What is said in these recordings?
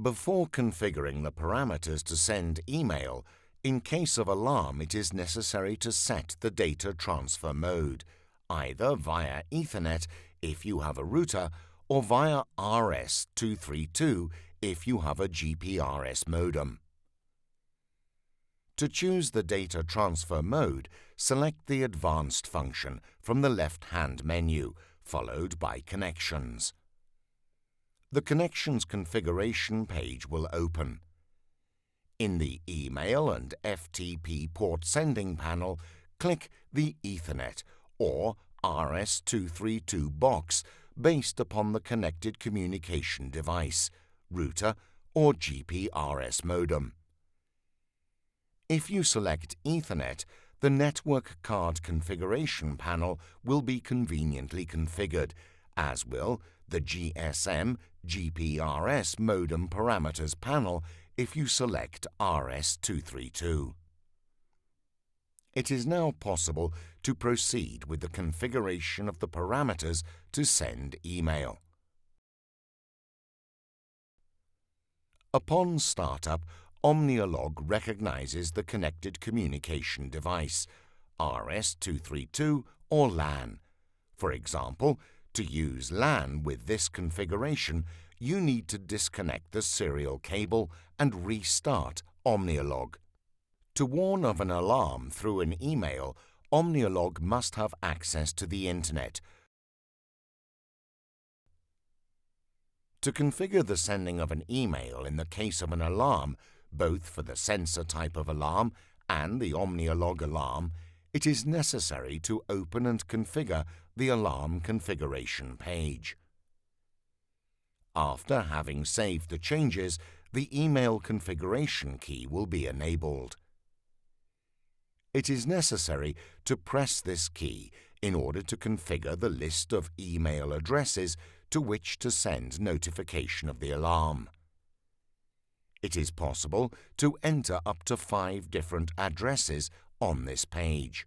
Before configuring the parameters to send email, in case of alarm it is necessary to set the data transfer mode, either via Ethernet if you have a router or via RS-232 if you have a GPRS modem. To choose the data transfer mode, select the Advanced function from the left-hand menu, followed by Connections. The Connections configuration page will open. In the Email and FTP port sending panel, click the Ethernet or RS-232 box based upon the connected communication device, router or GPRS modem. If you select Ethernet, the network card configuration panel will be conveniently configured, as will the GSM GPRS modem parameters panel if you select RS-232. It is now possible to proceed with the configuration of the parameters to send email. Upon startup, OMNIAlog recognizes the connected communication device, RS-232 or LAN. For example, to use LAN with this configuration, you need to disconnect the serial cable and restart OMNIAlog. To warn of an alarm through an email, OMNIAlog must have access to the Internet. To configure the sending of an email in the case of an alarm, both for the sensor type of alarm and the OMNIAlog alarm, it is necessary to open and configure the alarm configuration page. After having saved the changes, the email configuration key will be enabled. It is necessary to press this key in order to configure the list of email addresses to which to send notification of the alarm. It is possible to enter up to 5 different addresses on this page.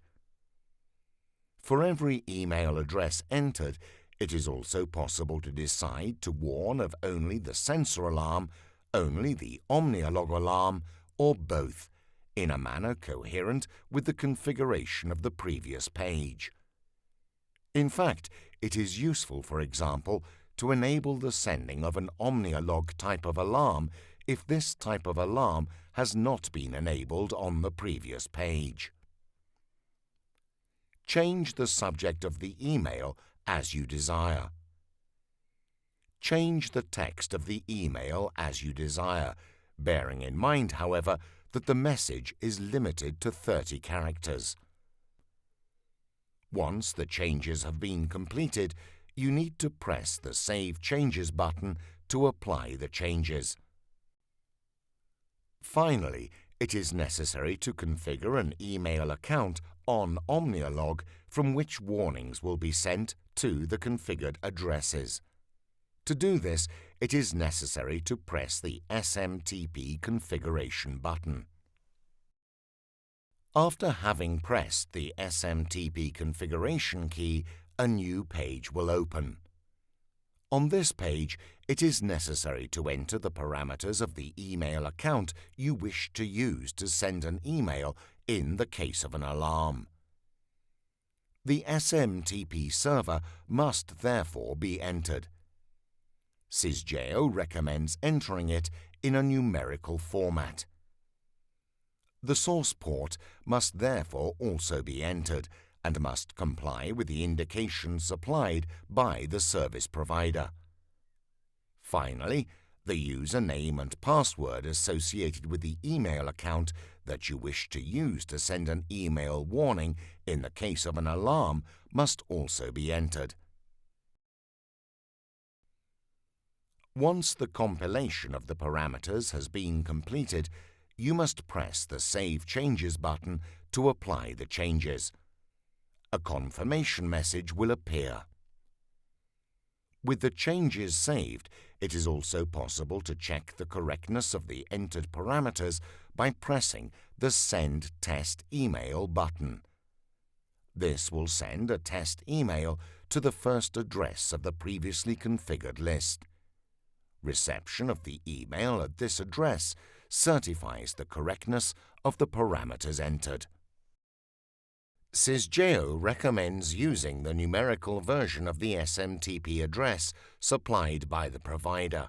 For every email address entered, it is also possible to decide to warn of only the sensor alarm, only the OMNIAlog alarm, or both, in a manner coherent with the configuration of the previous page. In fact, it is useful, for example, to enable the sending of an OMNIAlog type of alarm if this type of alarm has not been enabled on the previous page. Change the subject of the email as you desire. Change the text of the email as you desire, bearing in mind, however, that the message is limited to 30 characters. Once the changes have been completed, you need to press the Save Changes button to apply the changes. Finally, it is necessary to configure an email account on OMNIAlog from which warnings will be sent to the configured addresses. To do this, it is necessary to press the SMTP configuration button. After having pressed the SMTP configuration key, a new page will open. On this page, it is necessary to enter the parameters of the email account you wish to use to send an email in the case of an alarm. The SMTP server must therefore be entered. Sysgeo recommends entering it in a numerical format. The source port must therefore also be entered and must comply with the indications supplied by the service provider. Finally, the username and password associated with the email account that you wish to use to send an email warning in the case of an alarm must also be entered. Once the compilation of the parameters has been completed, you must press the Save Changes button to apply the changes. A confirmation message will appear. With the changes saved, it is also possible to check the correctness of the entered parameters by pressing the Send Test Email button. This will send a test email to the first address of the previously configured list. Reception of the email at this address certifies the correctness of the parameters entered. SysGeo recommends using the numerical version of the SMTP address supplied by the provider.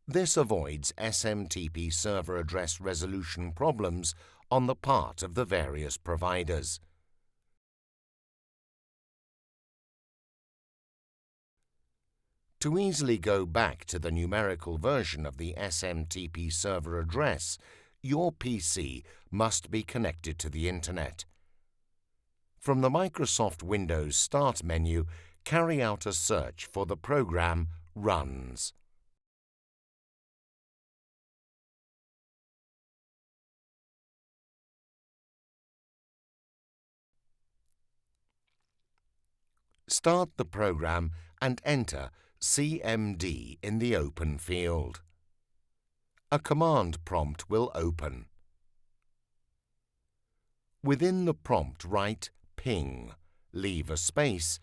This avoids SMTP server address resolution problems on the part of the various providers. To easily go back to the numerical version of the SMTP server address, your PC must be connected to the Internet. From the Microsoft Windows Start menu, carry out a search for the program Runs. Start the program and enter CMD in the Open field. A command prompt will open. Within the prompt write ping, leave a space,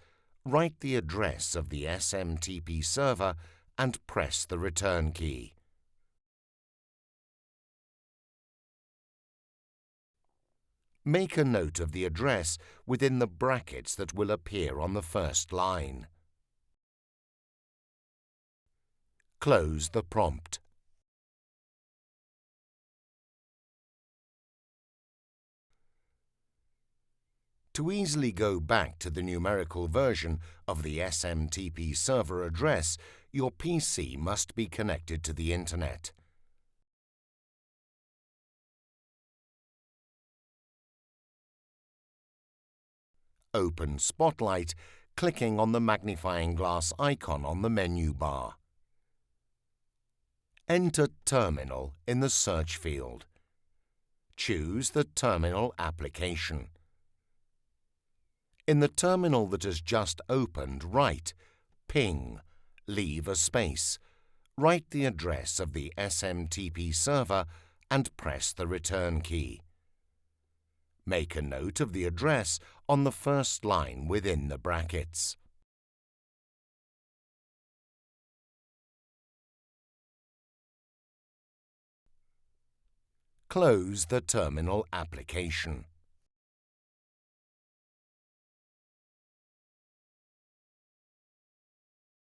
write the address of the SMTP server and press the return key. Make a note of the address within the brackets that will appear on the first line. Close the prompt. To easily go back to the numerical version of the SMTP server address, your PC must be connected to the Internet. Open Spotlight, clicking on the magnifying glass icon on the menu bar. Enter Terminal in the search field. Choose the terminal application. In the terminal that has just opened, write ping, leave a space, write the address of the SMTP server and press the return key. Make a note of the address on the first line within the brackets. Close the terminal application.